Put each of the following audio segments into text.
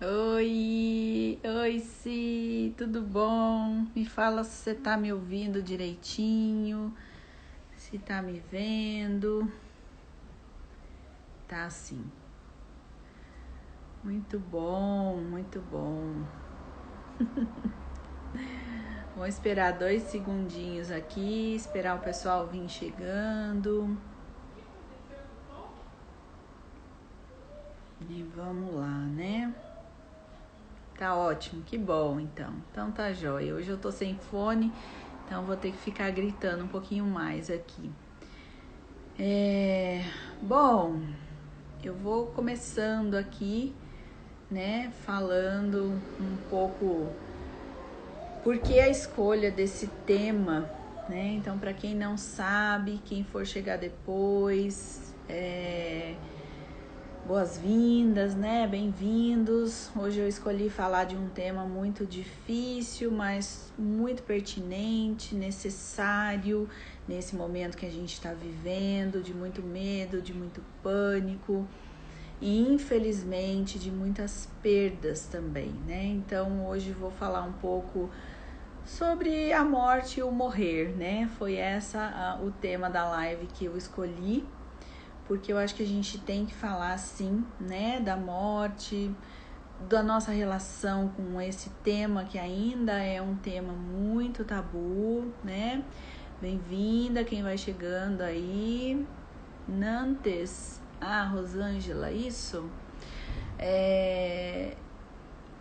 Oi, Si, tudo bom? Me fala se você tá me ouvindo direitinho, se tá me vendo. Tá sim. Muito bom, muito bom. Vou esperar 2 segundinhos aqui, esperar o pessoal vir chegando. E vamos lá, né? Tá ótimo, que bom então. Então tá jóia. Hoje eu tô sem fone, então vou ter que ficar gritando um pouquinho mais aqui. Bom, eu vou começando aqui, né, falando um pouco por que a escolha desse tema, né? Então, para quem não sabe, quem for chegar depois, boas-vindas, né? Bem-vindos. Hoje eu escolhi falar de um tema muito difícil, mas muito pertinente, necessário nesse momento que a gente está vivendo, de muito medo, de muito pânico e infelizmente de muitas perdas também, né? Então hoje vou falar um pouco sobre a morte e o morrer, né? Foi o tema da live que eu escolhi, porque eu acho que a gente tem que falar sim, né, da morte, da nossa relação com esse tema que ainda é um tema muito tabu, né? Bem-vinda quem vai chegando aí. Nantes, Rosângela, isso?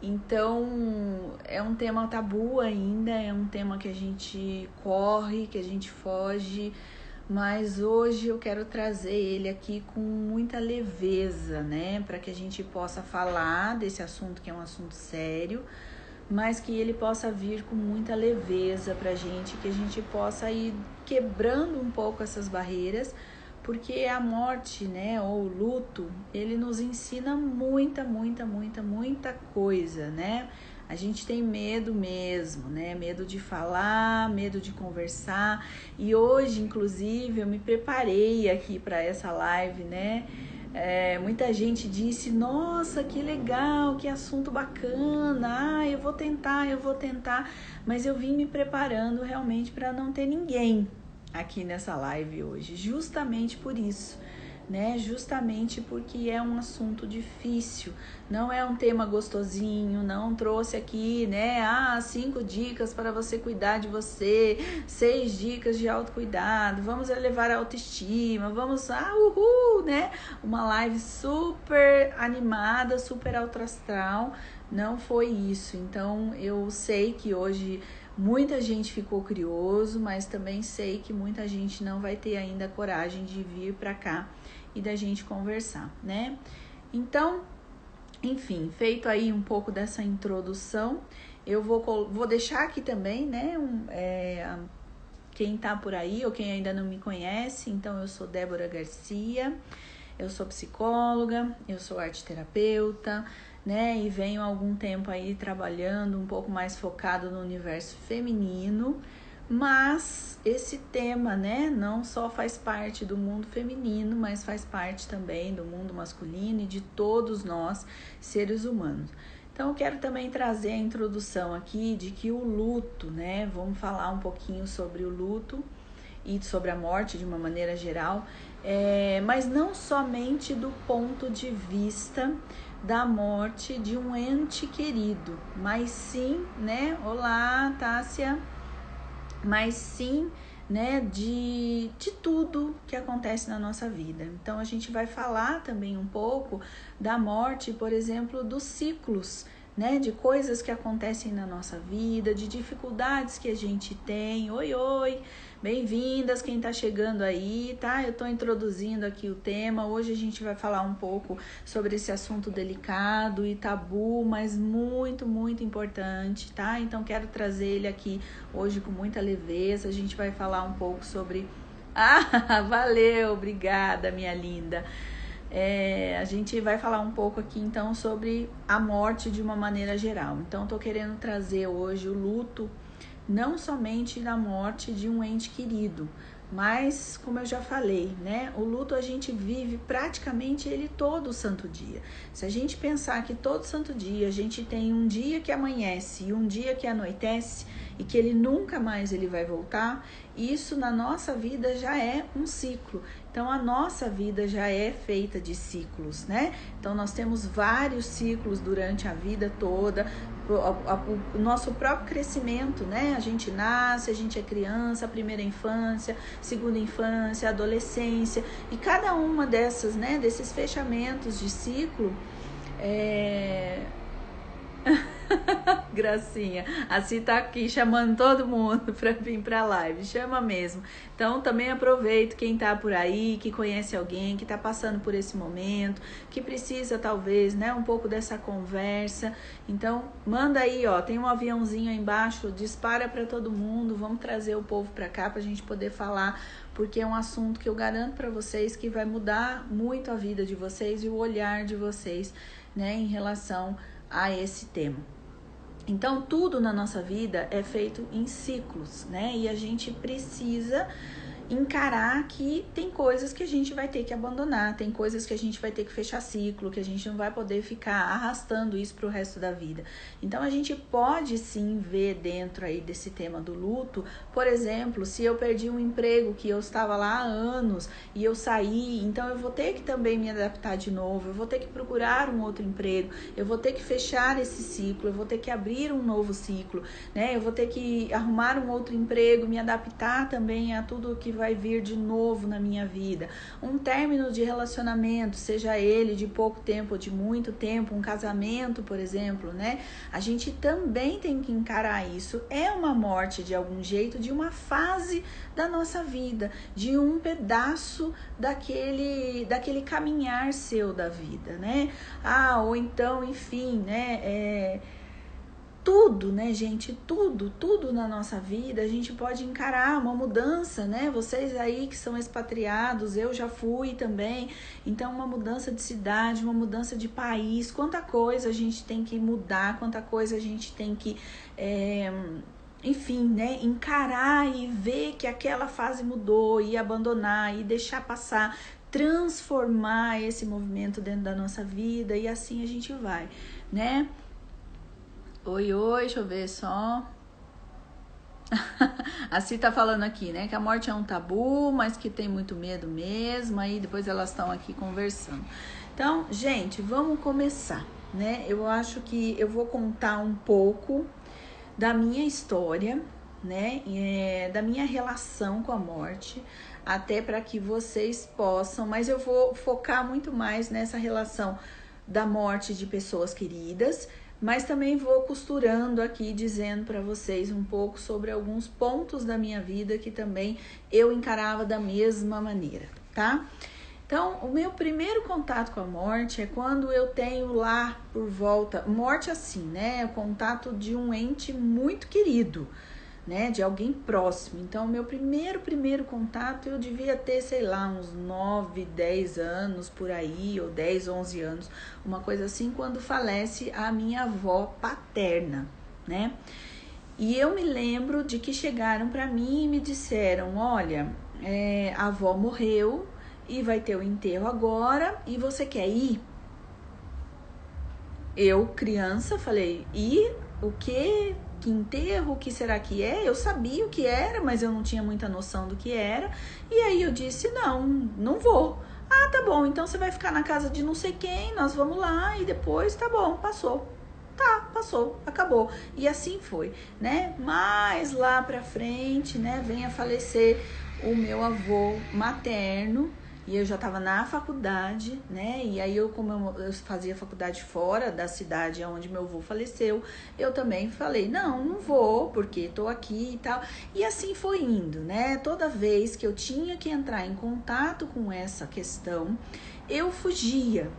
Então, é um tema tabu ainda, é um tema que a gente corre, que a gente foge, mas hoje eu quero trazer ele aqui com muita leveza, né? Para que a gente possa falar desse assunto, que é um assunto sério, mas que ele possa vir com muita leveza pra gente, que a gente possa ir quebrando um pouco essas barreiras, porque a morte, né, ou o luto, ele nos ensina muita coisa, né? A gente tem medo mesmo, né? Medo de falar, medo de conversar. E hoje, inclusive, eu me preparei aqui para essa live, né? Muita gente disse, nossa, que legal, que assunto bacana, eu vou tentar, mas eu vim me preparando realmente para não ter ninguém aqui nessa live hoje, justamente por isso, né? Justamente porque é um assunto difícil, não é um tema gostosinho, não trouxe aqui, né? 5 dicas para você cuidar de você, 6 dicas de autocuidado, vamos elevar a autoestima, vamos, uhul, né? Uma live super animada, super alto astral, não foi isso. Então eu sei que hoje muita gente ficou curioso, mas também sei que muita gente não vai ter ainda coragem de vir para cá e da gente conversar, né? Então, enfim, feito aí um pouco dessa introdução, eu vou deixar aqui também, né, quem tá por aí ou quem ainda não me conhece. Então, eu sou Débora Garcia, eu sou psicóloga, eu sou arte-terapeuta, né, e venho há algum tempo aí trabalhando um pouco mais focado no universo feminino, mas esse tema, né, não só faz parte do mundo feminino, mas faz parte também do mundo masculino e de todos nós, seres humanos. Então eu quero também trazer a introdução aqui de que o luto, né, vamos falar um pouquinho sobre o luto e sobre a morte de uma maneira geral, mas não somente do ponto de vista da morte de um ente querido, mas sim, né? Olá, Tássia, mas sim, né, de tudo que acontece na nossa vida. Então a gente vai falar também um pouco da morte, por exemplo, dos ciclos, né, de coisas que acontecem na nossa vida, de dificuldades que a gente tem. Oi, bem-vindas quem tá chegando aí, tá? Eu tô introduzindo aqui o tema. Hoje a gente vai falar um pouco sobre esse assunto delicado e tabu, mas muito importante, tá? Então quero trazer ele aqui hoje com muita leveza. A gente vai falar um pouco sobre... valeu, obrigada, minha linda. A gente vai falar um pouco aqui então sobre a morte de uma maneira geral. Então tô querendo trazer hoje o luto, não somente da morte de um ente querido, Mas, como eu já falei, né? O luto a gente vive praticamente ele todo santo dia. Se a gente pensar que todo santo dia a gente tem um dia que amanhece e um dia que anoitece e que ele nunca mais ele vai voltar, isso na nossa vida já é um ciclo. Então a nossa vida já é feita de ciclos, né? Então nós temos vários ciclos durante a vida toda. O nosso próprio crescimento, né? A gente nasce, a gente é criança, a primeira infância, segunda infância, adolescência, e cada uma dessas, né, desses fechamentos de ciclo Gracinha, assim tá aqui chamando todo mundo para vir para a live, chama mesmo. Então também aproveito quem tá por aí, que conhece alguém que tá passando por esse momento, que precisa talvez, né, um pouco dessa conversa. Então manda aí, ó, tem um aviãozinho aí embaixo, dispara para todo mundo, vamos trazer o povo para cá pra gente poder falar, porque é um assunto que eu garanto para vocês que vai mudar muito a vida de vocês e o olhar de vocês, né, em relação a esse tema. Então, tudo na nossa vida é feito em ciclos, né? E a gente precisa encarar que tem coisas que a gente vai ter que abandonar, tem coisas que a gente vai ter que fechar ciclo, que a gente não vai poder ficar arrastando isso para o resto da vida. Então a gente pode sim ver dentro aí desse tema do luto, por exemplo, se eu perdi um emprego que eu estava lá há anos e eu saí, então eu vou ter que também me adaptar de novo, eu vou ter que procurar um outro emprego, eu vou ter que fechar esse ciclo, eu vou ter que abrir um novo ciclo, né? Eu vou ter que arrumar um outro emprego, me adaptar também a tudo que vai vir de novo na minha vida. Um término de relacionamento, seja ele de pouco tempo ou de muito tempo, um casamento, por exemplo, né? A gente também tem que encarar isso. É uma morte de algum jeito, de uma fase da nossa vida, de um pedaço daquele caminhar seu da vida, né? Ou então, enfim, né? Tudo, né, gente? Tudo na nossa vida a gente pode encarar uma mudança, né? Vocês aí que são expatriados, eu já fui também. Então, uma mudança de cidade, uma mudança de país, quanta coisa a gente tem que mudar, quanta coisa a gente tem que, enfim, né, encarar e ver que aquela fase mudou e abandonar e deixar passar, transformar esse movimento dentro da nossa vida e assim a gente vai, né? Oi, deixa eu ver só. A Cí tá falando aqui, né, que a morte é um tabu, mas que tem muito medo mesmo, aí depois elas estão aqui conversando. Então, gente, vamos começar, né? Eu acho que eu vou contar um pouco da minha história, né, da minha relação com a morte, até para que vocês possam, mas eu vou focar muito mais nessa relação da morte de pessoas queridas, mas também vou costurando aqui, dizendo para vocês um pouco sobre alguns pontos da minha vida que também eu encarava da mesma maneira, tá? Então, o meu primeiro contato com a morte é quando eu tenho lá por volta, morte assim, né? O contato de um ente muito querido, né? De alguém próximo. Então, o meu primeiro contato eu devia ter, sei lá, uns 9, 10 anos por aí, ou 10, 11 anos, uma coisa assim, quando falece a minha avó paterna, né? E eu me lembro de que chegaram para mim e me disseram, olha, a avó morreu e vai ter o enterro agora e você quer ir? Eu, criança, falei, e o quê? Que enterro? O que será que é? Eu sabia o que era, mas eu não tinha muita noção do que era. E aí eu disse, não vou. Ah, tá bom, então você vai ficar na casa de não sei quem, nós vamos lá e depois, tá bom, passou. Tá, passou, acabou. E assim foi, né? Mas lá pra frente, né, vem a falecer o meu avô materno, e eu já estava na faculdade, né? E aí como eu fazia faculdade fora da cidade onde meu avô faleceu, eu também falei, não vou, porque tô aqui e tal. E assim foi indo, né? Toda vez que eu tinha que entrar em contato com essa questão, eu fugia.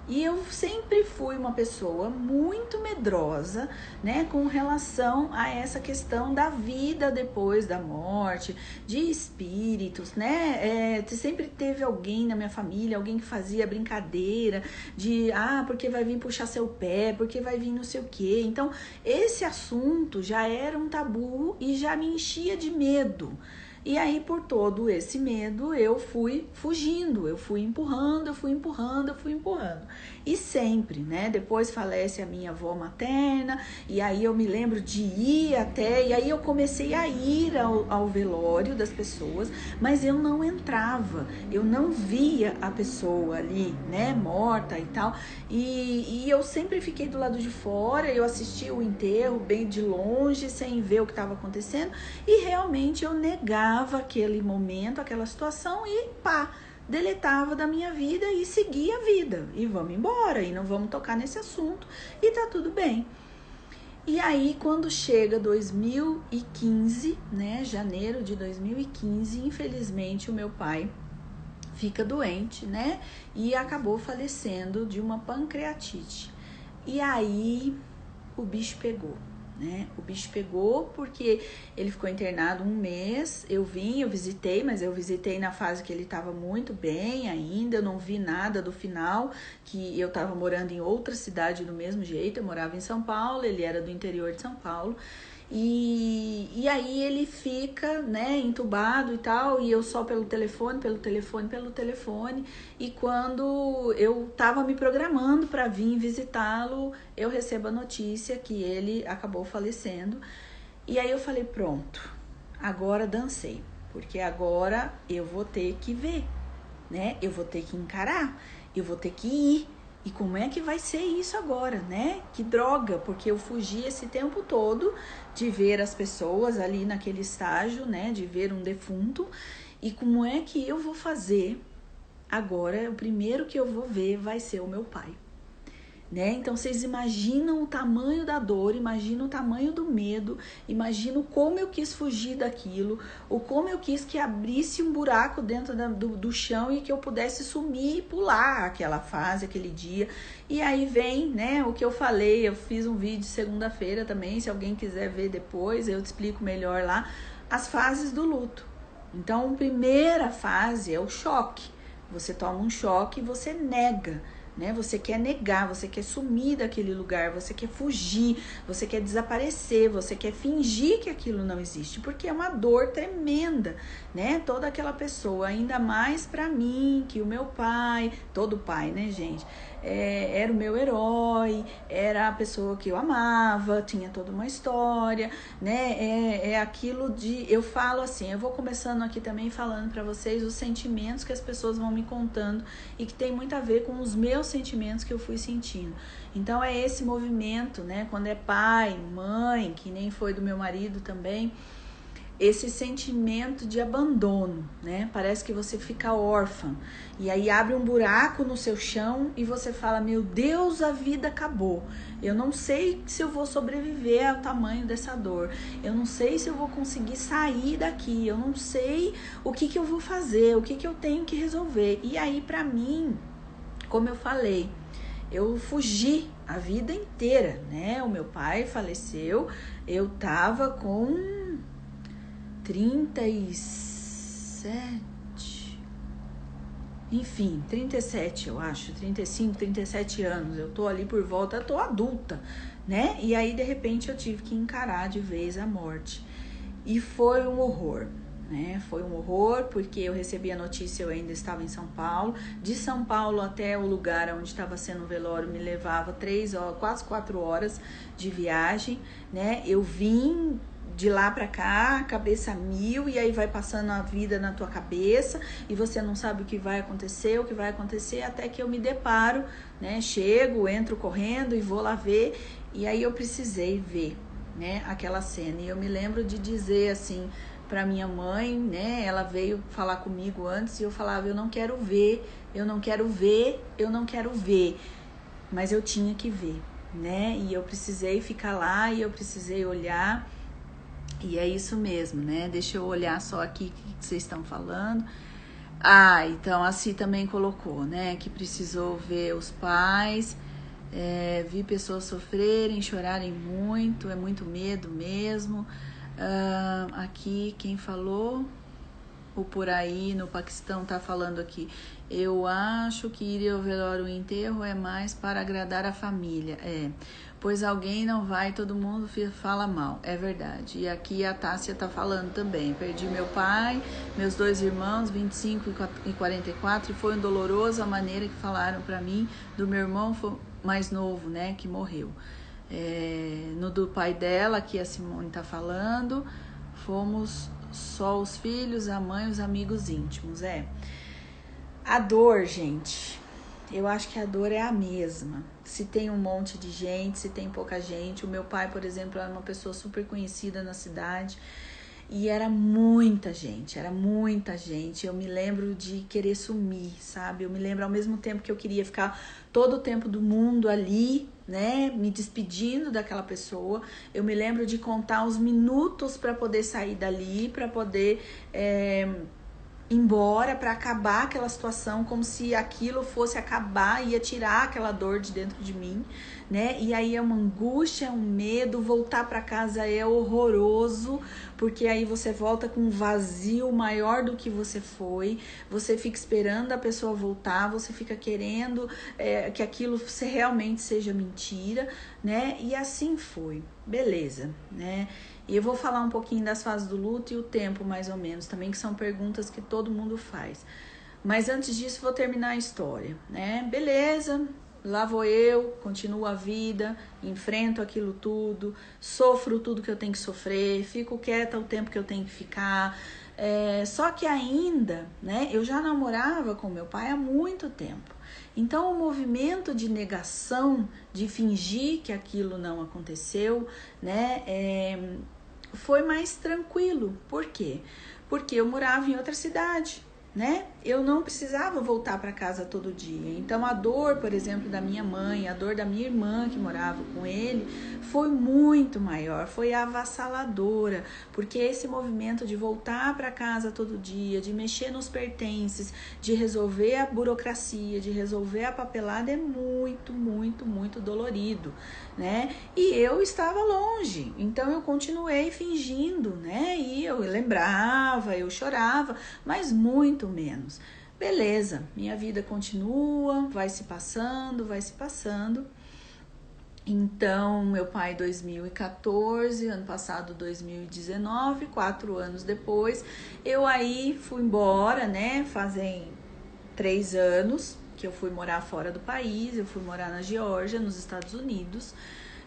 E eu sempre fui uma pessoa muito medrosa, né, com relação a essa questão da vida depois da morte, de espíritos, né, sempre teve alguém na minha família, alguém que fazia brincadeira de, porque vai vir puxar seu pé, porque vai vir não sei o quê. Então, esse assunto já era um tabu e já me enchia de medo. E aí, por todo esse medo, eu fui fugindo, eu fui empurrando. E sempre, né? Depois falece a minha avó materna, e aí eu me lembro de ir até, e aí eu comecei a ir ao velório das pessoas, mas eu não entrava, eu não via a pessoa ali, né, morta e tal, e eu sempre fiquei do lado de fora, eu assistia o enterro bem de longe, sem ver o que estava acontecendo, e realmente eu negava aquele momento, aquela situação, e pá, deletava da minha vida e seguia a vida, e vamos embora, e não vamos tocar nesse assunto, e tá tudo bem. E aí, quando chega 2015, né, janeiro de 2015, infelizmente o meu pai fica doente, né, e acabou falecendo de uma pancreatite. E aí o bicho pegou, né? O bicho pegou porque ele ficou internado 1 mês. Eu visitei, mas eu visitei na fase que ele estava muito bem ainda. Eu não vi nada do final, que eu estava morando em outra cidade do mesmo jeito. Eu morava em São Paulo, ele era do interior de São Paulo. E aí ele fica, né, entubado e tal, e eu só pelo telefone, e quando eu tava me programando para vir visitá-lo, eu recebo a notícia que ele acabou falecendo, e aí eu falei, pronto, agora dancei, porque agora eu vou ter que ver, né, eu vou ter que encarar, eu vou ter que ir. E como é que vai ser isso agora, né? Que droga, porque eu fugi esse tempo todo de ver as pessoas ali naquele estágio, né? De ver um defunto. E como é que eu vou fazer agora? O primeiro que eu vou ver vai ser o meu pai. Né? Então vocês imaginam o tamanho da dor, imaginam o tamanho do medo, imaginam como eu quis fugir daquilo, ou como eu quis que abrisse um buraco dentro do chão e que eu pudesse sumir e pular aquela fase, aquele dia. E aí vem, né, o que eu falei, eu fiz um vídeo segunda-feira também, se alguém quiser ver depois, eu te explico melhor lá, as fases do luto. Então, a primeira fase é o choque. Você toma um choque e você nega, né? Você quer negar, você quer sumir daquele lugar, você quer fugir, você quer desaparecer, você quer fingir que aquilo não existe, porque é uma dor tremenda, né? Toda aquela pessoa, ainda mais pra mim, que o meu pai, todo pai, né, gente? Era o meu herói, era a pessoa que eu amava, tinha toda uma história, né? É aquilo de, eu falo assim, eu vou começando aqui também falando pra vocês os sentimentos que as pessoas vão me contando e que tem muito a ver com os meus sentimentos que eu fui sentindo. Então é esse movimento, né? Quando é pai, mãe, que nem foi do meu marido também, esse sentimento de abandono, né? Parece que você fica órfã e aí abre um buraco no seu chão e você fala, meu Deus, a vida acabou. Eu não sei se eu vou sobreviver ao tamanho dessa dor. Eu não sei se eu vou conseguir sair daqui. Eu não sei o que eu vou fazer, o que eu tenho que resolver. E aí, pra mim, como eu falei, eu fugi a vida inteira, né? O meu pai faleceu, eu tava com 37, enfim, 37 eu acho, 35, 37 anos, eu tô ali por volta, eu tô adulta, né? E aí, de repente, eu tive que encarar de vez a morte. E foi um horror, né? Foi um horror, porque eu recebi a notícia, eu ainda estava em São Paulo. De São Paulo até o lugar onde estava sendo o velório me levava 3 horas, quase 4 horas de viagem, né? Eu vim de lá pra cá, cabeça mil, e aí vai passando a vida na tua cabeça e você não sabe o que vai acontecer, até que eu me deparo, né? Chego, entro correndo e vou lá ver, e aí eu precisei ver, né, aquela cena. E eu me lembro de dizer assim pra minha mãe, né, ela veio falar comigo antes e eu falava, eu não quero ver, mas eu tinha que ver, né, e eu precisei ficar lá e eu precisei olhar. E é isso mesmo, né? Deixa eu olhar só aqui o que vocês estão falando. Ah, então a Si também colocou, né? Que precisou ver os pais, vi pessoas sofrerem, chorarem muito, é muito medo mesmo. Aqui quem falou, o por aí no Paquistão tá falando aqui. Eu acho que ir ao velório e enterro é mais para agradar a família. pois alguém não vai, todo mundo fala mal. É verdade. E aqui a Tássia tá falando também. Perdi meu pai, meus 2 irmãos, 25 e 44, e foi doloroso a maneira que falaram para mim do meu irmão mais novo, né, que morreu. No do pai dela, que a Simone tá falando, fomos só os filhos, a mãe, os amigos íntimos. A dor, gente, eu acho que a dor é a mesma. Se tem um monte de gente, se tem pouca gente. O meu pai, por exemplo, era uma pessoa super conhecida na cidade e era muita gente. Eu me lembro de querer sumir, sabe? Eu me lembro ao mesmo tempo que eu queria ficar todo o tempo do mundo ali, né, me despedindo daquela pessoa. Eu me lembro de contar os minutos para poder sair dali, para poder embora, para acabar aquela situação, como se aquilo fosse acabar, ia tirar aquela dor de dentro de mim, né? E aí é uma angústia, é um medo. Voltar para casa é horroroso, porque aí você volta com um vazio maior do que você foi, você fica esperando a pessoa voltar, você fica querendo que aquilo realmente seja mentira, né? E assim foi, beleza, né? E eu vou falar um pouquinho das fases do luto e o tempo, mais ou menos, também, que são perguntas que todo mundo faz. Mas antes disso, vou terminar a história, né? Beleza, lá vou eu, continuo a vida, enfrento aquilo tudo, sofro tudo que eu tenho que sofrer, fico quieta o tempo que eu tenho que ficar. Só que ainda, né, eu já namorava com meu pai há muito tempo. Então, o movimento de negação, de fingir que aquilo não aconteceu, né, foi mais tranquilo. Por quê? Porque eu morava em outra cidade, né? Eu não precisava voltar para casa todo dia. Então, a dor, por exemplo, da minha mãe, a dor da minha irmã que morava com ele, foi muito maior, foi avassaladora, porque esse movimento de voltar para casa todo dia, de mexer nos pertences, de resolver a burocracia, de resolver a papelada é muito, muito, muito dolorido, né? E eu estava longe, então eu continuei fingindo, né? E eu lembrava, eu chorava, mas muito menos. Beleza, minha vida continua, vai se passando. Então, meu pai 2014, ano passado 2019, 4 anos depois, eu aí fui embora, né? Fazem 3 anos que eu fui morar fora do país, eu fui morar na Geórgia, nos Estados Unidos.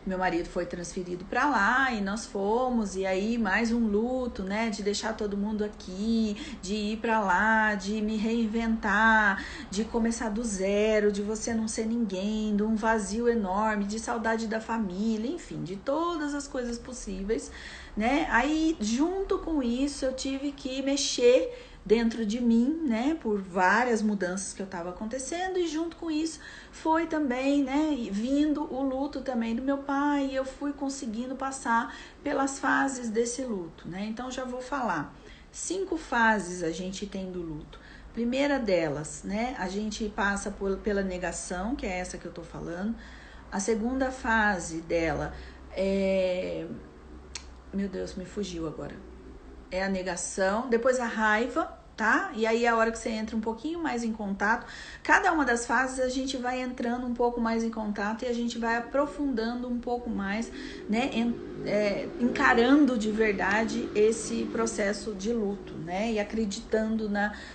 Meu marido foi transferido para lá e nós fomos, e aí mais um luto, né, de deixar todo mundo aqui, de ir para lá, de me reinventar, de começar do zero, de você não ser ninguém, de um vazio enorme, de saudade da família, enfim, de todas as coisas possíveis, né? Aí, junto com isso, eu tive que mexer dentro de mim, né, por várias mudanças que eu estava acontecendo, e junto com isso foi também, né, vindo o luto também do meu pai, e eu fui conseguindo passar pelas fases desse luto, né? Então já vou falar. 5 fases a gente tem do luto. Primeira delas, né, a gente passa pela negação, que é essa que eu tô falando. A segunda fase dela meu Deus, me fugiu agora. É a negação, depois a raiva, tá? E aí é a hora que você entra um pouquinho mais em contato. Cada uma das fases a gente vai entrando um pouco mais em contato e a gente vai aprofundando um pouco mais, né? Encarando de verdade esse processo de luto, né? E acreditando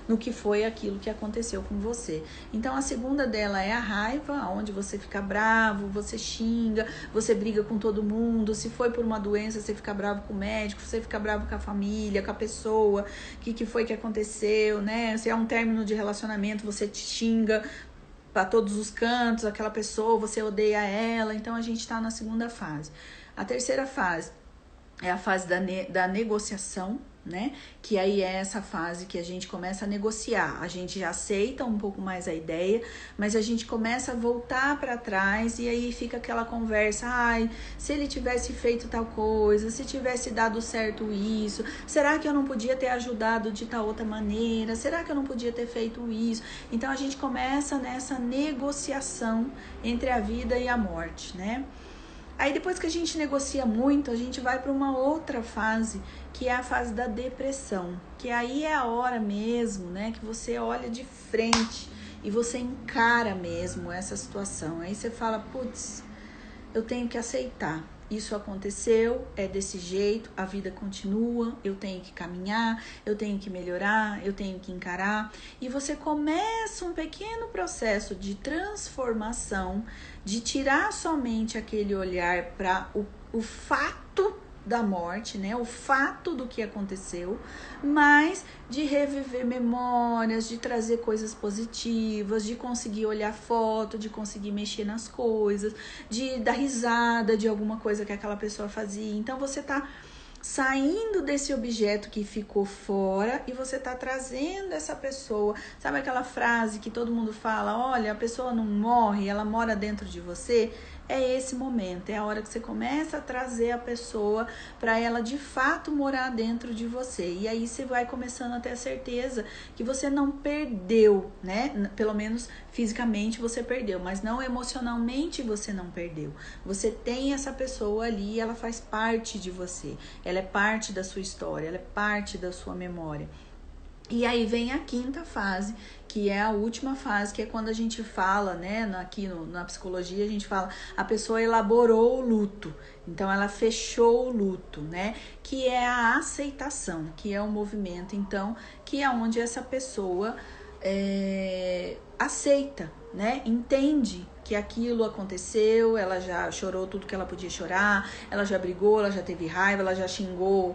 no que foi aquilo que aconteceu com você. Então, a segunda dela é a raiva, onde você fica bravo, você xinga, você briga com todo mundo. Se foi por uma doença, você fica bravo com o médico, você fica bravo com a família, com a pessoa, que foi que aconteceu, né? Se é um término de relacionamento, você te xinga para todos os cantos, aquela pessoa, você odeia ela. Então, a gente tá na segunda fase. A terceira fase é a fase da negociação, né? Que aí é essa fase que a gente começa a negociar. A gente já aceita um pouco mais a ideia, mas a gente começa a voltar para trás e aí fica aquela conversa. Ai, se ele tivesse feito tal coisa, se tivesse dado certo isso, será que eu não podia ter ajudado de tal outra maneira? Será que eu não podia ter feito isso? Então a gente começa nessa negociação entre a vida e a morte, né? Aí depois que a gente negocia muito, a gente vai para uma outra fase, que é a fase da depressão, que aí é a hora mesmo, né, que você olha de frente e você encara mesmo essa situação. Aí você fala, putz, eu tenho que aceitar. Isso aconteceu, é desse jeito, a vida continua, eu tenho que caminhar, eu tenho que melhorar, eu tenho que encarar. E você começa um pequeno processo de transformação, de tirar somente aquele olhar para o fato da morte, né? O fato do que aconteceu, mas de reviver memórias, de trazer coisas positivas, de conseguir olhar foto, de conseguir mexer nas coisas, de dar risada de alguma coisa que aquela pessoa fazia. Então você tá saindo desse objeto que ficou fora e você tá trazendo essa pessoa. Sabe aquela frase que todo mundo fala, olha, a pessoa não morre, ela mora dentro de você? É esse momento, é a hora que você começa a trazer a pessoa para ela de fato morar dentro de você. E aí você vai começando a ter a certeza que você não perdeu, né? Pelo menos fisicamente você perdeu, mas não emocionalmente você não perdeu. Você tem essa pessoa ali, ela faz parte de você. Ela é parte da sua história, ela é parte da sua memória. E aí vem a quinta fase, que é a última fase, que é quando a gente fala, né, aqui na psicologia, a gente fala, a pessoa elaborou o luto, então ela fechou o luto, né, que é a aceitação, que é o movimento, então, que é onde essa pessoa aceita, né, entende que aquilo aconteceu, ela já chorou tudo que ela podia chorar, ela já brigou, ela já teve raiva, ela já xingou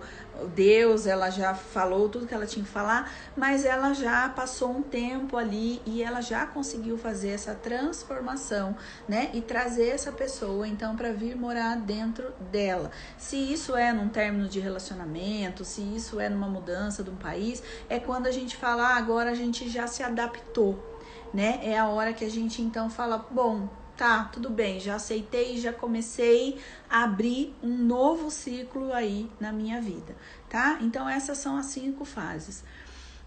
Deus, ela já falou tudo que ela tinha que falar, mas ela já passou um tempo ali e ela já conseguiu fazer essa transformação, né? E trazer essa pessoa, então, para vir morar dentro dela. Se isso é num término de relacionamento, se isso é numa mudança de um país, é quando a gente fala, agora a gente já se adaptou, né? É a hora que a gente então fala, bom, tá, tudo bem, já aceitei, já comecei a abrir um novo ciclo aí na minha vida, tá? Então essas são as 5 fases.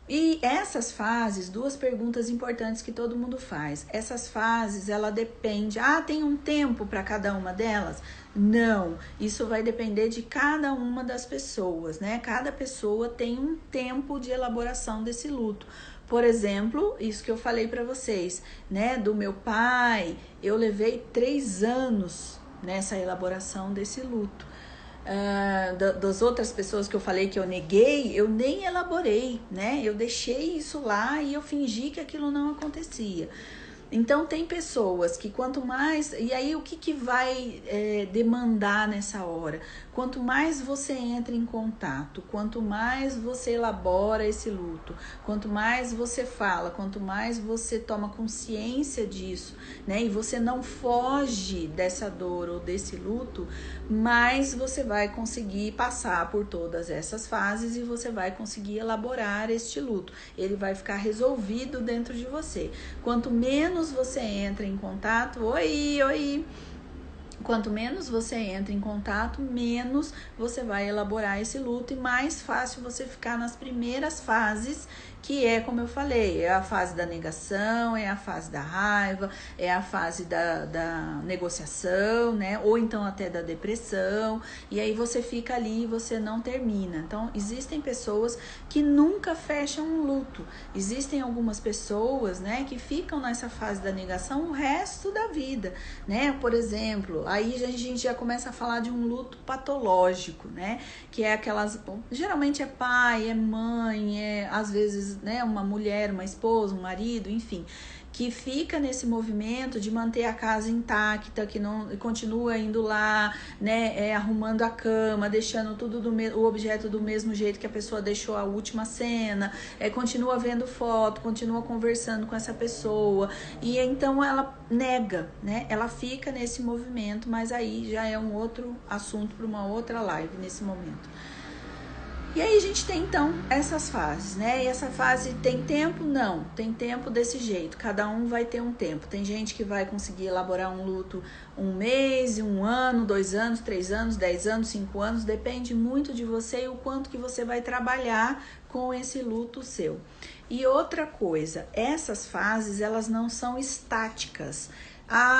E essas fases, 2 perguntas importantes que todo mundo faz. Essas fases, ela depende, tem um tempo para cada uma delas? Não, isso vai depender de cada uma das pessoas, né? Cada pessoa tem um tempo de elaboração desse luto. Por exemplo, isso que eu falei para vocês, né? Do meu pai, eu levei 3 anos nessa elaboração desse luto. Das outras pessoas que eu falei que eu neguei, eu nem elaborei, né? Eu deixei isso lá e eu fingi que aquilo não acontecia. Então tem pessoas que quanto mais... E aí o que vai demandar nessa hora? Quanto mais você entra em contato, quanto mais você elabora esse luto, quanto mais você fala, quanto mais você toma consciência disso, né? E você não foge dessa dor ou desse luto, mais você vai conseguir passar por todas essas fases e você vai conseguir elaborar este luto. Ele vai ficar resolvido dentro de você. Quanto menos você entra em contato, quanto menos você entra em contato, menos você vai elaborar esse luto e mais fácil você ficar nas primeiras fases, que é, como eu falei, é a fase da negação, é a fase da raiva, é a fase da negociação, né? Ou então até da depressão, e aí você fica ali e você não termina. Então, existem pessoas que nunca fecham um luto. Existem algumas pessoas, né, que ficam nessa fase da negação o resto da vida, né? Por exemplo, aí a gente já começa a falar de um luto patológico, né? Que é aquelas... Geralmente é pai, é mãe, às vezes, né, uma mulher, uma esposa, um marido, enfim, que fica nesse movimento de manter a casa intacta, que não continua indo lá, né, arrumando a cama, deixando tudo o objeto do mesmo jeito que a pessoa deixou a última cena, continua vendo foto, continua conversando com essa pessoa, e então ela nega, né, ela fica nesse movimento, mas aí já é um outro assunto para uma outra live nesse momento. E aí a gente tem então essas fases, né? E essa fase tem tempo? Não, tem tempo desse jeito, cada um vai ter um tempo. Tem gente que vai conseguir elaborar um luto 1 mês, 1 ano, 2 anos, 3 anos, 10 anos, 5 anos, depende muito de você e o quanto que você vai trabalhar com esse luto seu. E outra coisa, essas fases, elas não são estáticas.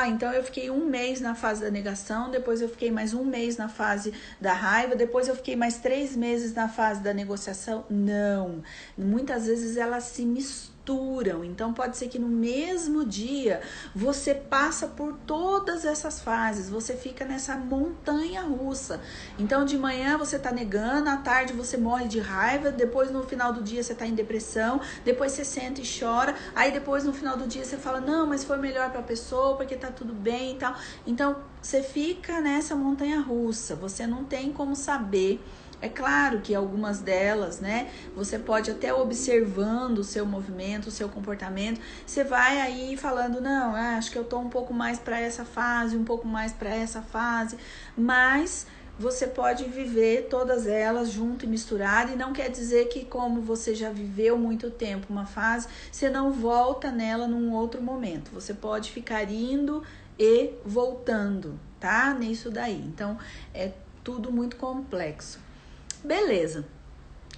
Então eu fiquei 1 mês na fase da negação, depois eu fiquei mais 1 mês na fase da raiva, depois eu fiquei mais 3 meses na fase da negociação. Não, muitas vezes elas se misturam. misturam. Então pode ser que no mesmo dia você passa por todas essas fases, você fica nessa montanha russa. Então de manhã você tá negando, à tarde você morre de raiva, depois no final do dia você tá em depressão, depois você senta e chora, aí depois no final do dia você fala, não, mas foi melhor pra pessoa, porque tá tudo bem e tal. Então você fica nessa montanha russa, você não tem como saber. É claro que algumas delas, né, você pode até observando o seu movimento, o seu comportamento, você vai aí falando, não, acho que eu tô um pouco mais para essa fase, um pouco mais para essa fase, mas você pode viver todas elas junto e misturado, e não quer dizer que como você já viveu muito tempo uma fase, você não volta nela num outro momento. Você pode ficar indo e voltando, tá? Nisso daí. Então, é tudo muito complexo. Beleza,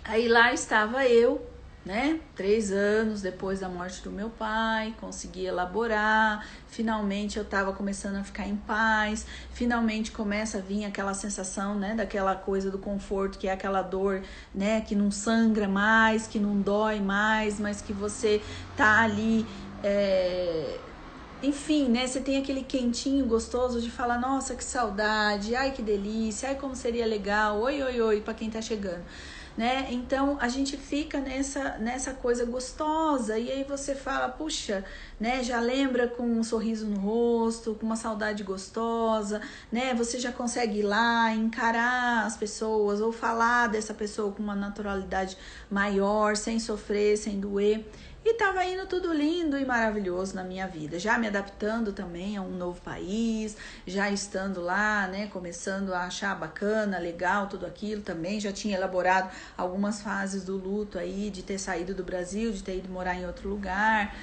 aí lá estava eu, né, 3 anos depois da morte do meu pai, consegui elaborar, finalmente eu estava começando a ficar em paz, finalmente começa a vir aquela sensação, né, daquela coisa do conforto, que é aquela dor, né, que não sangra mais, que não dói mais, mas que você tá ali, enfim, né, você tem aquele quentinho gostoso de falar, nossa, que saudade, ai, que delícia, ai, como seria legal, oi, oi, oi, pra quem tá chegando, né? Então, a gente fica nessa coisa gostosa, e aí você fala, puxa, né, já lembra com um sorriso no rosto, com uma saudade gostosa, né, você já consegue ir lá, encarar as pessoas, ou falar dessa pessoa com uma naturalidade maior, sem sofrer, sem doer. E tava indo tudo lindo e maravilhoso na minha vida, já me adaptando também a um novo país, já estando lá, né, começando a achar bacana, legal, tudo aquilo também, já tinha elaborado algumas fases do luto aí, de ter saído do Brasil, de ter ido morar em outro lugar,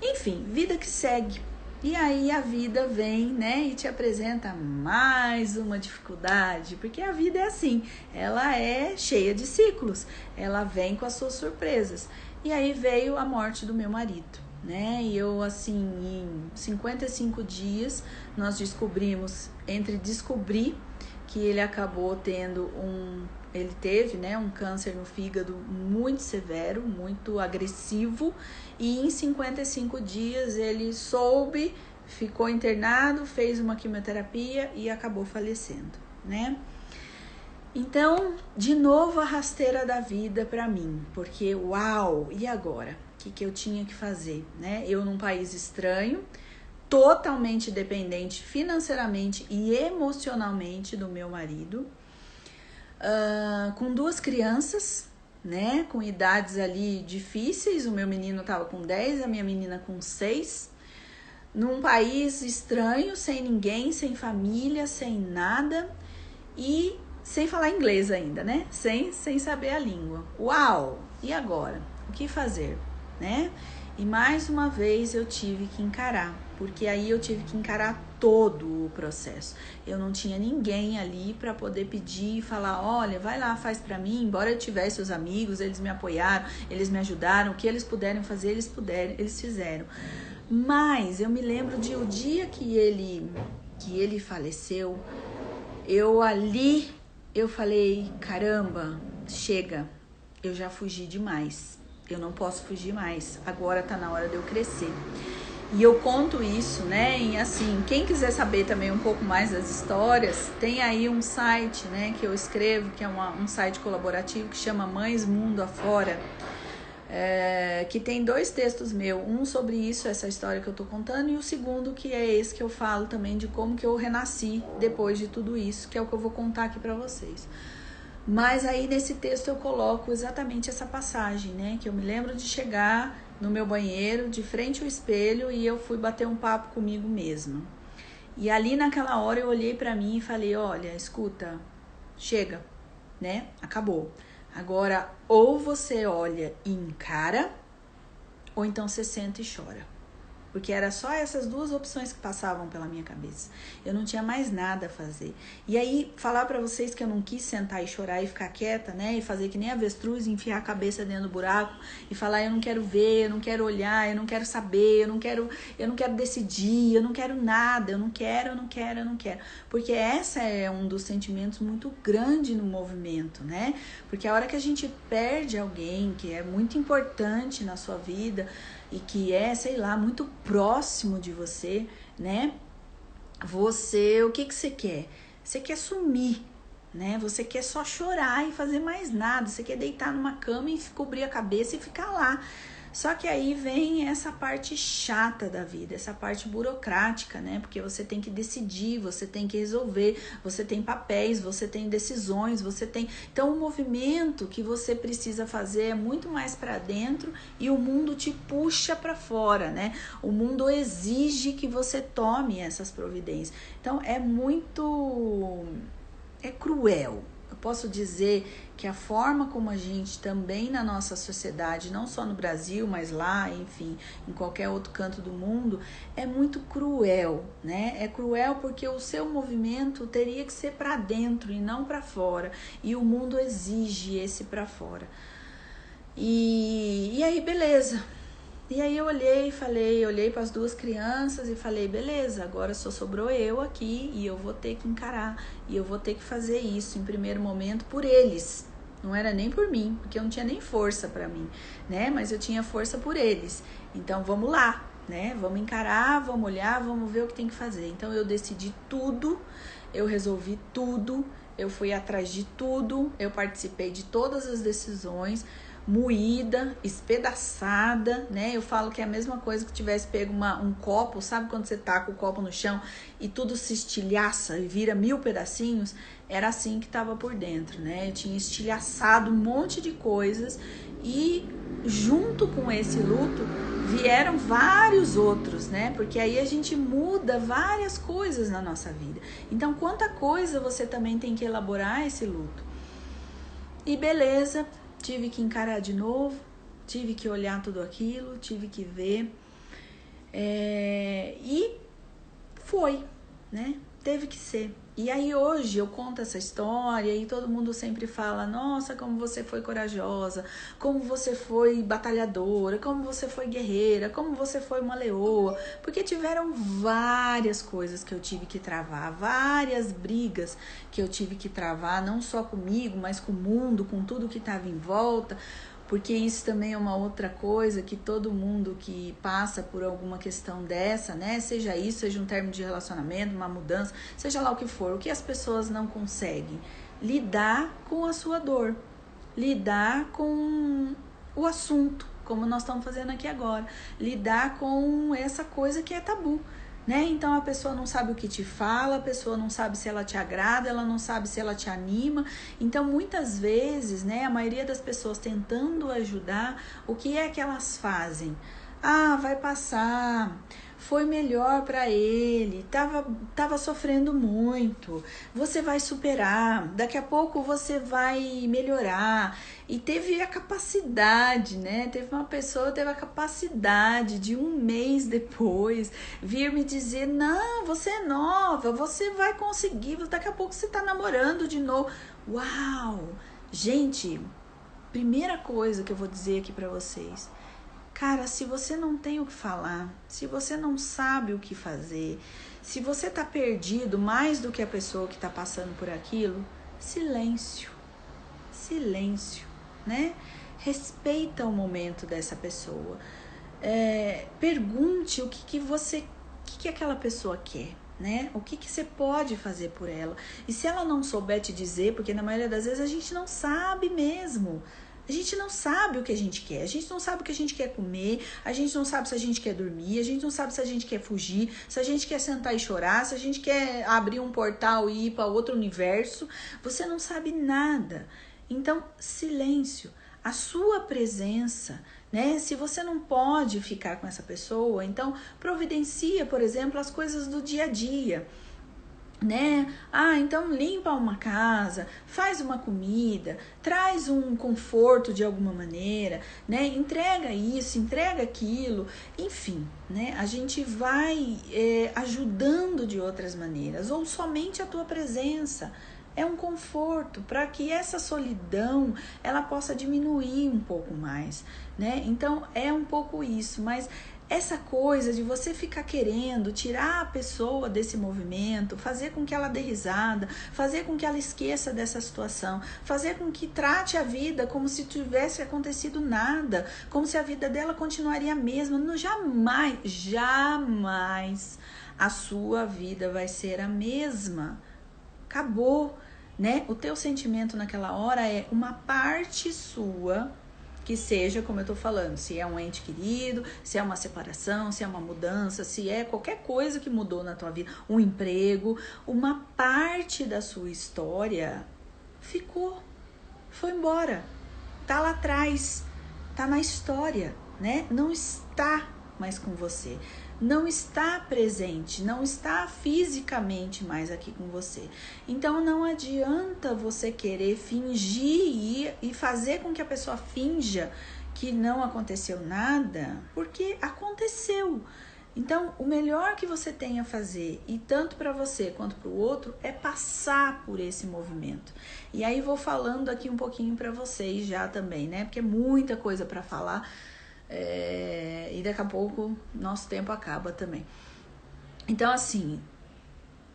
enfim, vida que segue. E aí a vida vem, né, e te apresenta mais uma dificuldade, porque a vida é assim, ela é cheia de ciclos, ela vem com as suas surpresas. E aí veio a morte do meu marido, né? E eu, assim, em 55 dias, nós descobrir que ele acabou tendo ele teve, né, um câncer no fígado muito severo, muito agressivo, e em 55 dias ele soube, ficou internado, fez uma quimioterapia e acabou falecendo, né? Então, de novo a rasteira da vida para mim, porque uau, e agora? O que eu tinha que fazer, né? Eu num país estranho, totalmente dependente financeiramente e emocionalmente do meu marido, com 2 crianças, né? Com idades ali difíceis, o meu menino estava com 10, a minha menina com 6, num país estranho, sem ninguém, sem família, sem nada, e sem falar inglês ainda, né? Sem saber a língua. Uau! E agora? O que fazer, né? E mais uma vez eu tive que encarar, porque aí eu tive que encarar todo o processo. Eu não tinha ninguém ali para poder pedir e falar, olha, vai lá, faz para mim. Embora eu tivesse os amigos, eles me apoiaram, eles me ajudaram, o que eles puderam fazer, eles fizeram. Mas eu me lembro de o dia que ele faleceu, eu falei, caramba, chega, eu já fugi demais, eu não posso fugir mais, agora tá na hora de eu crescer. E eu conto isso, né, e assim, quem quiser saber também um pouco mais das histórias, tem aí um site, né, que eu escrevo, que é um site colaborativo que chama Mães Mundo Afora, que tem 2 textos meus, um sobre isso, essa história que eu tô contando, e o segundo que é esse que eu falo também de como que eu renasci depois de tudo isso, que é o que eu vou contar aqui pra vocês. Mas aí nesse texto eu coloco exatamente essa passagem, né, que eu me lembro de chegar no meu banheiro, de frente ao espelho, e eu fui bater um papo comigo mesma. E ali naquela hora eu olhei pra mim e falei, olha, escuta, chega, né, acabou. Agora, ou você olha e encara, ou então você senta e chora. Porque era só essas 2 opções que passavam pela minha cabeça. Eu não tinha mais nada a fazer. E aí, falar pra vocês que eu não quis sentar e chorar e ficar quieta, né? E fazer que nem avestruz, enfiar a cabeça dentro do buraco e falar, eu não quero ver, eu não quero olhar, eu não quero saber, eu não quero decidir, eu não quero nada, eu não quero. Porque essa é um dos sentimentos muito grande no movimento, né? Porque a hora que a gente perde alguém que é muito importante na sua vida, e que é, sei lá, muito próximo de você, né? O que você quer? Você quer sumir, né? Você quer só chorar e fazer mais nada. Você quer deitar numa cama e cobrir a cabeça e ficar lá. Só que aí vem essa parte chata da vida, essa parte burocrática, né? Porque você tem que decidir, você tem que resolver, você tem papéis, você tem decisões, você tem... Então, o movimento que você precisa fazer é muito mais para dentro e o mundo te puxa para fora, né? O mundo exige que você tome essas providências. Então, é cruel. Eu posso dizer que a forma como a gente também na nossa sociedade, não só no Brasil, mas lá, enfim, em qualquer outro canto do mundo, é muito cruel, né? É cruel porque o seu movimento teria que ser para dentro e não para fora, e o mundo exige esse para fora. E aí, beleza. E aí eu olhei para as duas crianças e falei, beleza, agora só sobrou eu aqui e eu vou ter que encarar e eu vou ter que fazer isso em primeiro momento por eles. Não era nem por mim, porque eu não tinha nem força para mim, né? Mas eu tinha força por eles. Então vamos lá, né? Vamos encarar, vamos olhar, vamos ver o que tem que fazer. Então eu decidi tudo, eu resolvi tudo, eu fui atrás de tudo, eu participei de todas as decisões, moída, espedaçada, né? Eu falo que é a mesma coisa que tivesse pego um copo, sabe quando você taca o copo no chão e tudo se estilhaça e vira 1000 pedacinhos? Era assim que tava por dentro, né? Eu tinha estilhaçado um monte de coisas e junto com esse luto vieram vários outros, né? Porque aí a gente muda várias coisas na nossa vida. Então, quanta coisa você também tem que elaborar esse luto. E beleza, tive que encarar de novo, tive que olhar tudo aquilo, tive que ver. E foi, né? Teve que ser. E aí hoje eu conto essa história e todo mundo sempre fala, nossa, como você foi corajosa, como você foi batalhadora, como você foi guerreira, como você foi uma leoa. Porque tiveram várias coisas que eu tive que travar, várias brigas que eu tive que travar, não só comigo, mas com o mundo, com tudo que estava em volta. Porque isso também é uma outra coisa que todo mundo que passa por alguma questão dessa, né? Seja isso, seja um término de relacionamento, uma mudança, seja lá o que for, o que as pessoas não conseguem? Lidar com a sua dor, lidar com o assunto, como nós estamos fazendo aqui agora, lidar com essa coisa que é tabu, né? Então a pessoa não sabe o que te fala, a pessoa não sabe se ela te agrada, ela não sabe se ela te anima. Então muitas vezes, né, a maioria das pessoas tentando ajudar, o que é que elas fazem? Ah, vai passar, foi melhor para ele, tava sofrendo muito, você vai superar, daqui a pouco você vai melhorar. E teve a capacidade, né? Teve uma pessoa que teve a capacidade de um mês depois vir me dizer, não, você é nova, você vai conseguir, daqui a pouco você tá namorando de novo. Uau! Gente, primeira coisa que eu vou dizer aqui pra vocês, cara, se você não tem o que falar, se você não sabe o que fazer, se você tá perdido mais do que a pessoa que tá passando por aquilo, silêncio, né? Respeita o momento dessa pessoa. Pergunte o que aquela pessoa quer, né? O que você pode fazer por ela. E se ela não souber te dizer, porque na maioria das vezes a gente não sabe mesmo. A gente não sabe o que a gente quer, a gente não sabe o que a gente quer comer, a gente não sabe se a gente quer dormir, a gente não sabe se a gente quer fugir, se a gente quer sentar e chorar, se a gente quer abrir um portal e ir para outro universo. Você não sabe nada. Então, silêncio, a sua presença, né? Se você não pode ficar com essa pessoa, então providencia, por exemplo, as coisas do dia a dia, né? Então limpa uma casa, faz uma comida, traz um conforto de alguma maneira, né? Entrega isso, entrega aquilo, enfim, né? A gente vai ajudando de outras maneiras, ou somente a tua presença é um conforto para que essa solidão ela possa diminuir um pouco mais, né? Então é um pouco isso, mas essa coisa de você ficar querendo tirar a pessoa desse movimento, fazer com que ela dê risada, fazer com que ela esqueça dessa situação, fazer com que trate a vida como se tivesse acontecido nada, como se a vida dela continuaria a mesma. Não, jamais, jamais a sua vida vai ser a mesma. Acabou, né? O teu sentimento naquela hora é uma parte sua, que seja, como eu tô falando, se é um ente querido, se é uma separação, se é uma mudança, se é qualquer coisa que mudou na tua vida, um emprego, uma parte da sua história ficou, foi embora, tá lá atrás, tá na história, né? Não está mais com você, não está presente, não está fisicamente mais aqui com você. Então não adianta você querer fingir e fazer com que a pessoa finja que não aconteceu nada, porque aconteceu. Então o melhor que você tem a fazer, e tanto para você quanto para o outro, é passar por esse movimento. E aí vou falando aqui um pouquinho para vocês já também, né? Porque é muita coisa para falar. E daqui a pouco nosso tempo acaba também. Então assim,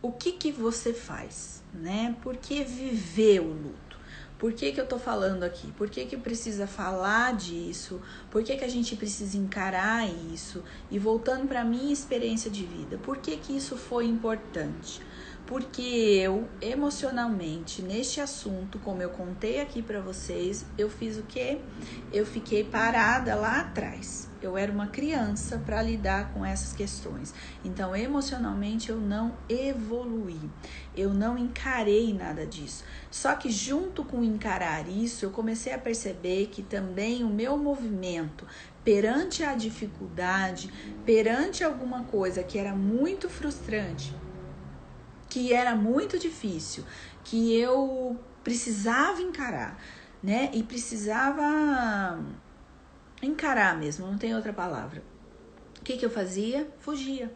o que você faz, né? Por que viver o luto? Por que eu tô falando aqui? Por que precisa falar disso? Por que a gente precisa encarar isso? E voltando para minha experiência de vida, por que isso foi importante? Porque eu, emocionalmente, neste assunto, como eu contei aqui para vocês, eu fiz o quê? Eu fiquei parada lá atrás. Eu era uma criança para lidar com essas questões. Então, emocionalmente, eu não evoluí. Eu não encarei nada disso. Só que junto com encarar isso, eu comecei a perceber que também o meu movimento perante a dificuldade, perante alguma coisa que era muito frustrante, que era muito difícil, que eu precisava encarar, né? E precisava encarar mesmo, não tem outra palavra. O que eu fazia? Fugia,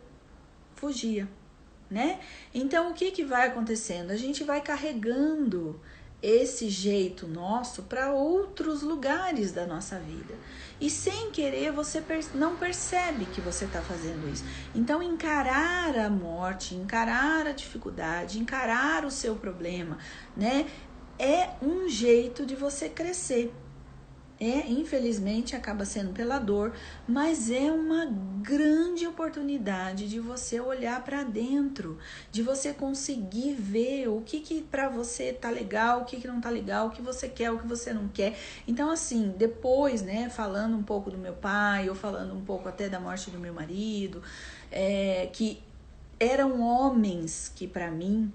né? Então, o que vai acontecendo? A gente vai carregando esse jeito nosso para outros lugares da nossa vida. E sem querer, você não percebe que você está fazendo isso. Então, encarar a morte, encarar a dificuldade, encarar o seu problema, né? É um jeito de você crescer. Infelizmente, acaba sendo pela dor, mas é uma grande oportunidade de você olhar para dentro, de você conseguir ver o que para você tá legal, o que não tá legal, o que você quer, o que você não quer. Então, assim, depois, né, falando um pouco do meu pai, ou falando um pouco até da morte do meu marido, que eram homens que para mim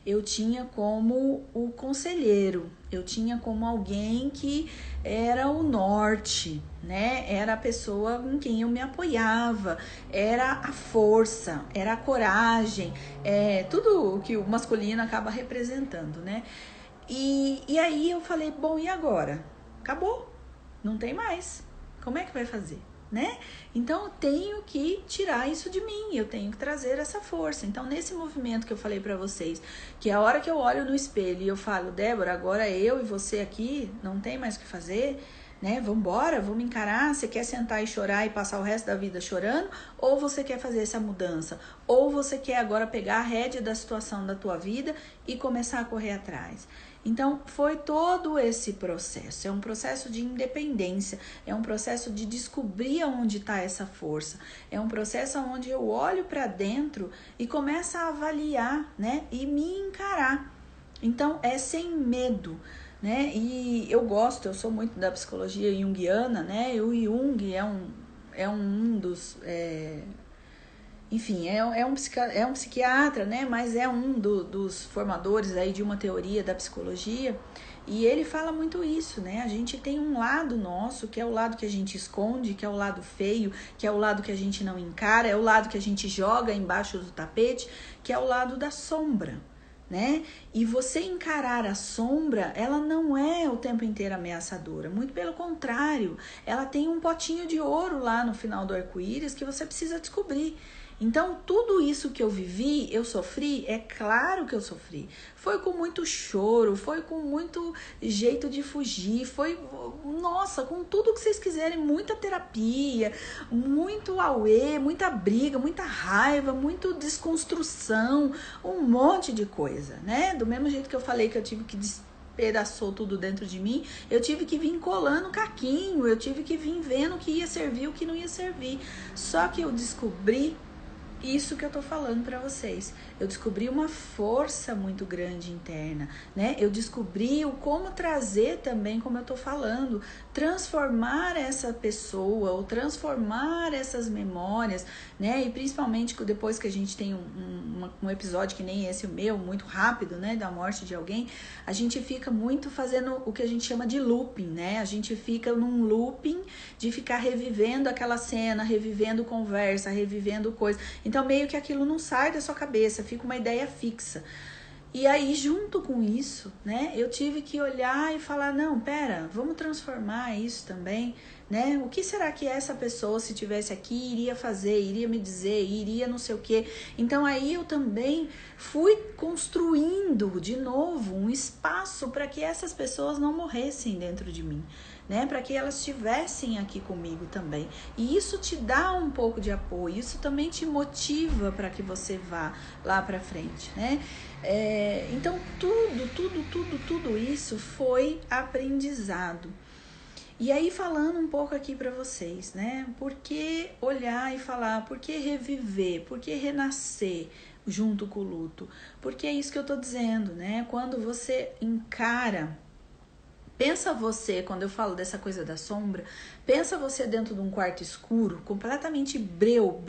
eu tinha como o conselheiro, eu tinha como alguém que era o norte, né? Era a pessoa em quem eu me apoiava, era a força, era a coragem, tudo o que o masculino acaba representando, né? E aí eu falei, bom, e agora? Acabou, não tem mais, como é que vai fazer? Né? Então eu tenho que tirar isso de mim, eu tenho que trazer essa força. Então nesse movimento que eu falei pra vocês, que a hora que eu olho no espelho e eu falo, Débora, agora eu e você aqui, não tem mais o que fazer, né? Vambora, vamos encarar. Você quer sentar e chorar e passar o resto da vida chorando? Ou você quer fazer essa mudança? Ou você quer agora pegar a rédea da situação da tua vida e começar a correr atrás? Então, foi todo esse processo, é um processo de independência, é um processo de descobrir onde está essa força, é um processo onde eu olho para dentro e começo a avaliar, né, e me encarar. Então, é sem medo, né, e eu sou muito da psicologia junguiana, né, o Jung é um dos... Enfim, é um psiquiatra, né? Mas é um dos formadores aí de uma teoria da psicologia. E ele fala muito isso, né? A gente tem um lado nosso, que é o lado que a gente esconde, que é o lado feio, que é o lado que a gente não encara, é o lado que a gente joga embaixo do tapete, que é o lado da sombra, né? E você encarar a sombra, ela não é o tempo inteiro ameaçadora, muito pelo contrário, ela tem um potinho de ouro lá no final do arco-íris que você precisa descobrir. Então, tudo isso que eu vivi, eu sofri, é claro que eu sofri. Foi com muito choro, foi com muito jeito de fugir, foi, nossa, com tudo que vocês quiserem, muita terapia, muito auê, muita briga, muita raiva, muito desconstrução, um monte de coisa, né? Do mesmo jeito que eu falei que eu tive que despedaçou tudo dentro de mim, eu tive que vir colando caquinho, eu tive que vir vendo o que ia servir, o que não ia servir. Só que eu descobri isso que eu tô falando para vocês. Eu descobri uma força muito grande interna, né? Eu descobri o como trazer também, como eu tô falando, transformar essa pessoa ou transformar essas memórias, né? E principalmente depois que a gente tem um episódio que nem esse o meu, muito rápido, né? Da morte de alguém, a gente fica muito fazendo o que a gente chama de looping, né? A gente fica num looping de ficar revivendo aquela cena, revivendo conversa, revivendo coisa. Então, meio que aquilo não sai da sua cabeça, fica uma ideia fixa. E aí, junto com isso, né, eu tive que olhar e falar, não, pera, vamos transformar isso também, né? O que será que essa pessoa, se tivesse aqui, iria fazer, iria me dizer, iria não sei o quê. Então, aí eu também fui construindo, de novo, um espaço para que essas pessoas não morressem dentro de mim, né, para que elas estivessem aqui comigo também. E isso te dá um pouco de apoio, isso também te motiva para que você vá lá para frente, né? Então tudo isso foi aprendizado. E aí falando um pouco aqui para vocês, né? Por que olhar e falar, por que reviver, por que renascer junto com o luto? Porque é isso que eu tô dizendo, né? Quando você encara, pensa você, quando eu falo dessa coisa da sombra, pensa você dentro de um quarto escuro, completamente breu.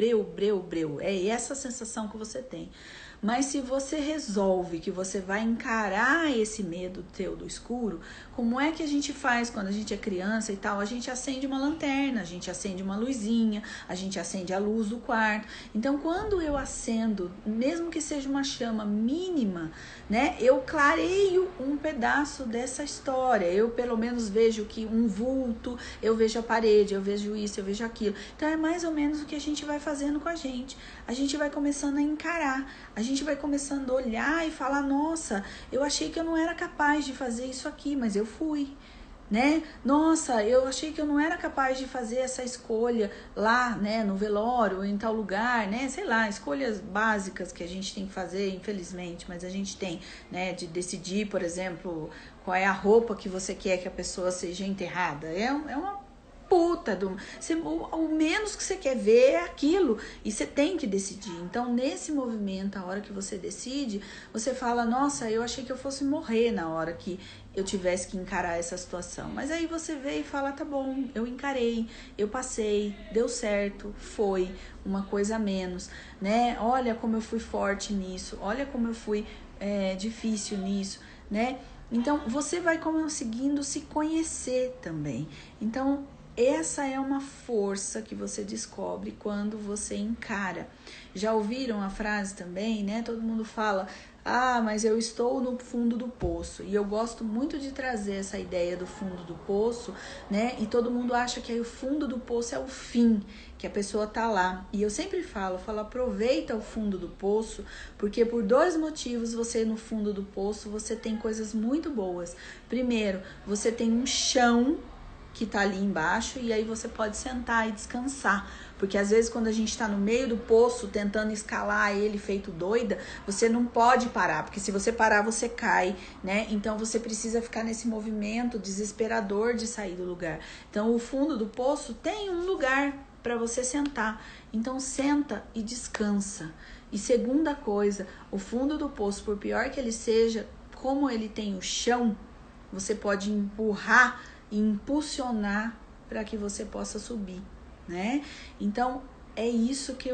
É essa sensação que você tem. Mas se você resolve que você vai encarar esse medo teu do escuro, como é que a gente faz quando a gente é criança e tal? A gente acende uma lanterna, a gente acende uma luzinha, a gente acende a luz do quarto. Então, quando eu acendo, mesmo que seja uma chama mínima, né, eu clareio um pedaço dessa história. Eu, pelo menos, vejo que um vulto, eu vejo a parede, eu vejo isso, eu vejo aquilo. Então, é mais ou menos o que a gente vai fazendo com a gente. A gente vai começando a encarar, a gente vai começando a olhar e falar, nossa, eu achei que eu não era capaz de fazer isso aqui, mas eu fui, né? Nossa, eu achei que eu não era capaz de fazer essa escolha lá, né, no velório, em tal lugar, né? Sei lá, escolhas básicas que a gente tem que fazer, infelizmente, mas a gente tem, né, de decidir, por exemplo, qual é a roupa que você quer que a pessoa seja enterrada. É uma puta o menos que você quer ver é aquilo e você tem que decidir. Então, nesse movimento, a hora que você decide, você fala, nossa, eu achei que eu fosse morrer na hora que eu tivesse que encarar essa situação. Mas aí você vê e fala, tá bom, eu encarei, eu passei, deu certo, foi uma coisa a menos, né? Olha como eu fui forte nisso, olha como eu fui difícil nisso, né? Então, você vai conseguindo se conhecer também. Então, essa é uma força que você descobre quando você encara. Já ouviram a frase também, né? Todo mundo fala, mas eu estou no fundo do poço. E eu gosto muito de trazer essa ideia do fundo do poço, né? E todo mundo acha que aí o fundo do poço é o fim, que a pessoa tá lá. E eu sempre falo, aproveita o fundo do poço, porque por 2 motivos você no fundo do poço, você tem coisas muito boas. Primeiro, você tem um chão que tá ali embaixo e aí você pode sentar e descansar, porque às vezes quando a gente tá no meio do poço tentando escalar ele feito doida, você não pode parar, porque se você parar você cai, né? Então você precisa ficar nesse movimento desesperador de sair do lugar. Então o fundo do poço tem um lugar para você sentar, então senta e descansa. E segunda coisa, o fundo do poço, por pior que ele seja, como ele tem o chão, você pode empurrar e impulsionar para que você possa subir, né? Então, é isso que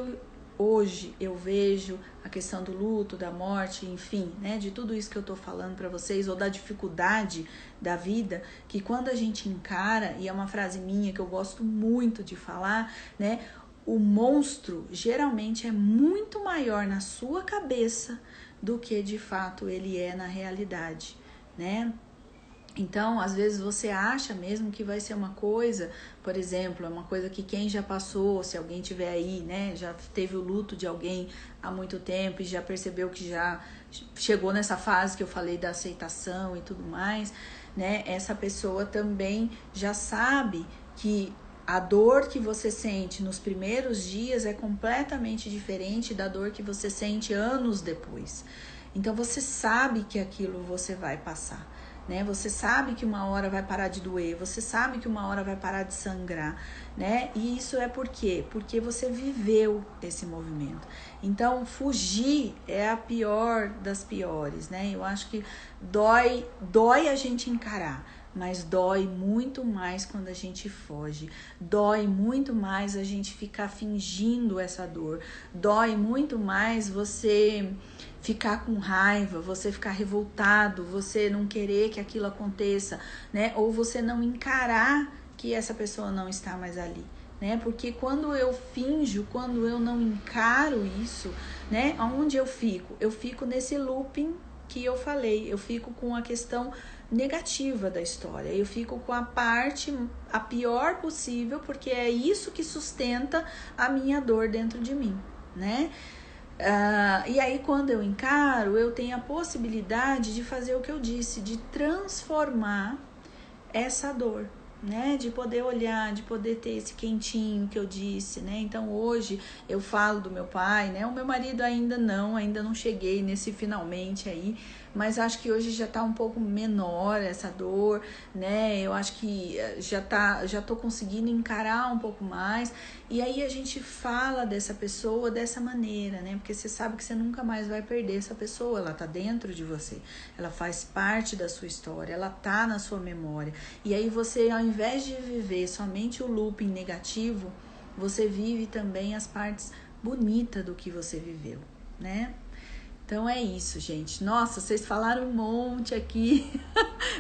hoje eu vejo, a questão do luto, da morte, enfim, né? De tudo isso que eu tô falando para vocês, ou da dificuldade da vida, que quando a gente encara, e é uma frase minha que eu gosto muito de falar, né? O monstro geralmente é muito maior na sua cabeça do que de fato ele é na realidade, né? Então, às vezes você acha mesmo que vai ser uma coisa, por exemplo, é uma coisa que quem já passou, se alguém tiver aí, né, já teve o luto de alguém há muito tempo e já percebeu que já chegou nessa fase que eu falei da aceitação e tudo mais, né, essa pessoa também já sabe que a dor que você sente nos primeiros dias é completamente diferente da dor que você sente anos depois. Então, você sabe que aquilo você vai passar. Né? Você sabe que uma hora vai parar de doer, você sabe que uma hora vai parar de sangrar, né? E isso é por quê? Porque você viveu esse movimento. Então, fugir é a pior das piores, né? Eu acho que dói a gente encarar, mas dói muito mais quando a gente foge. Dói muito mais a gente ficar fingindo essa dor. Dói muito mais você ficar com raiva, você ficar revoltado, você não querer que aquilo aconteça, né? Ou você não encarar que essa pessoa não está mais ali, né? Porque quando eu finjo, quando eu não encaro isso, né? Aonde eu fico? Eu fico nesse looping que eu falei, eu fico com a questão negativa da história, eu fico com a parte a pior possível, porque é isso que sustenta a minha dor dentro de mim, né? E aí quando eu encaro, eu tenho a possibilidade de fazer o que eu disse, de transformar essa dor, né? De poder olhar, de poder ter esse quentinho que eu disse, né? Então hoje eu falo do meu pai, né? O meu marido ainda não cheguei nesse finalmente aí, mas acho que hoje já tá um pouco menor essa dor, né? Eu acho que já tô conseguindo encarar um pouco mais. E aí a gente fala dessa pessoa dessa maneira, né? Porque você sabe que você nunca mais vai perder essa pessoa, ela tá dentro de você, ela faz parte da sua história, ela tá na sua memória. E aí você, ao invés de viver somente o looping negativo, você vive também as partes bonitas do que você viveu, né? Então é isso, gente. Nossa, vocês falaram um monte aqui.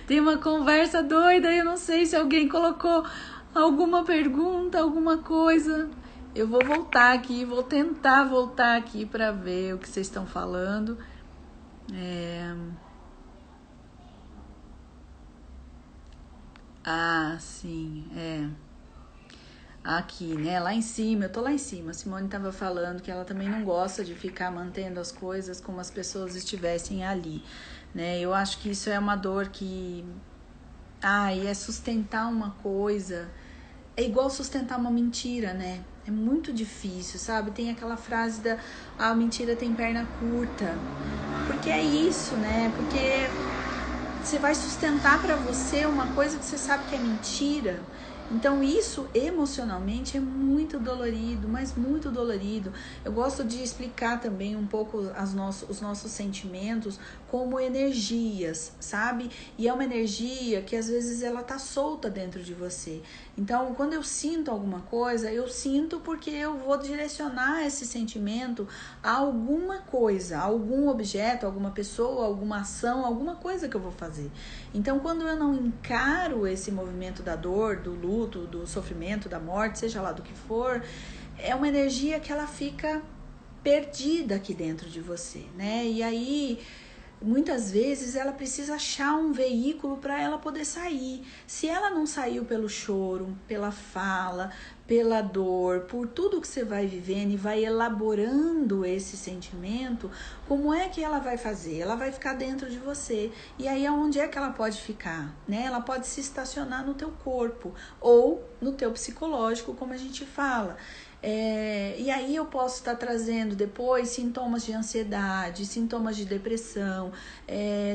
Tem uma conversa doida, eu não sei se alguém colocou alguma pergunta, alguma coisa. Eu vou voltar aqui, vou tentar voltar aqui para ver o que vocês estão falando. Sim, aqui, né, lá em cima, eu tô lá em cima. A Simone tava falando que ela também não gosta de ficar mantendo as coisas como as pessoas estivessem ali, né? Eu acho que isso é uma dor que é sustentar uma coisa, é igual sustentar uma mentira, né? É muito difícil, sabe? Tem aquela frase da a mentira tem perna curta. Porque é isso, né? Porque você vai sustentar para você uma coisa que você sabe que é mentira. Então isso emocionalmente é muito dolorido, mas muito dolorido. Eu gosto de explicar também um pouco os nossos sentimentos como energias, sabe? E é uma energia que às vezes ela tá solta dentro de você. Então quando eu sinto alguma coisa, eu sinto porque eu vou direcionar esse sentimento a alguma coisa, a algum objeto, alguma pessoa, alguma ação, alguma coisa que eu vou fazer. Então quando eu não encaro esse movimento da dor, do luto, do sofrimento, da morte, seja lá do que for, é uma energia que ela fica perdida aqui dentro de você, né? E aí muitas vezes ela precisa achar um veículo para ela poder sair. Se ela não saiu pelo choro, pela fala, pela dor, por tudo que você vai vivendo e vai elaborando esse sentimento, como é que ela vai fazer? Ela vai ficar dentro de você. E aí onde é que ela pode ficar? Né? Ela pode se estacionar no teu corpo ou no teu psicológico, como a gente fala. E aí eu posso estar trazendo depois sintomas de ansiedade, sintomas de depressão,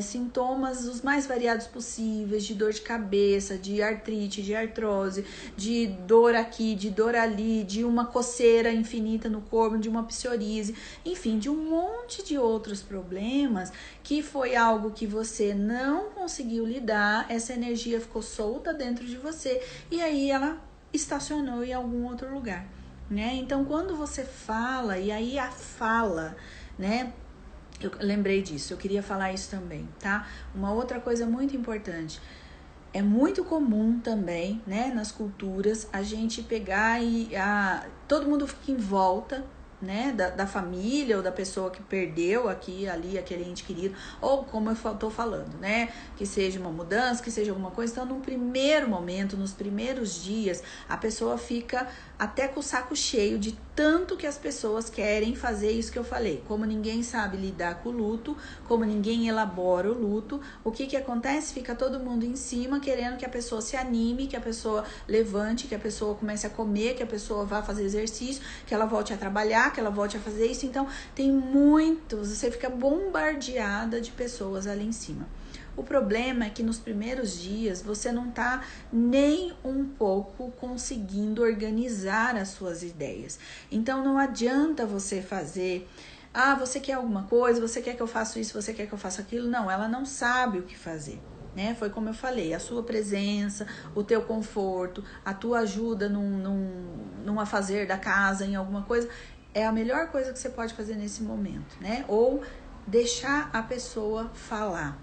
sintomas os mais variados possíveis, de dor de cabeça, de artrite, de artrose, de dor aqui, de dor ali, de uma coceira infinita no corpo, de uma psoríase, enfim, de um monte de outros problemas que foi algo que você não conseguiu lidar, essa energia ficou solta dentro de você e aí ela estacionou em algum outro lugar. Né? Então, quando você fala, e aí a fala, né? Eu lembrei disso, eu queria falar isso também, tá? Uma outra coisa muito importante, é muito comum também, né, nas culturas, a gente pegar todo mundo fica em volta, né, da família ou da pessoa que perdeu aqui, ali, aquele ente querido, ou como eu tô falando, né, que seja uma mudança, que seja alguma coisa. Então, no primeiro momento, nos primeiros dias, a pessoa fica até com o saco cheio de tanto que as pessoas querem fazer isso que eu falei. Como ninguém sabe lidar com o luto, como ninguém elabora o luto, o que acontece? Fica todo mundo em cima querendo que a pessoa se anime, que a pessoa levante, que a pessoa comece a comer, que a pessoa vá fazer exercício, que ela volte a trabalhar, que ela volte a fazer isso. Então, tem muitos, você fica bombardeada de pessoas ali em cima. O problema é que nos primeiros dias você não tá nem um pouco conseguindo organizar as suas ideias. Então não adianta você fazer, você quer alguma coisa, você quer que eu faça isso, você quer que eu faça aquilo. Não, ela não sabe o que fazer. Né? Foi como eu falei, a sua presença, o teu conforto, a tua ajuda num afazer da casa, em alguma coisa, é a melhor coisa que você pode fazer nesse momento, né? Ou deixar a pessoa falar.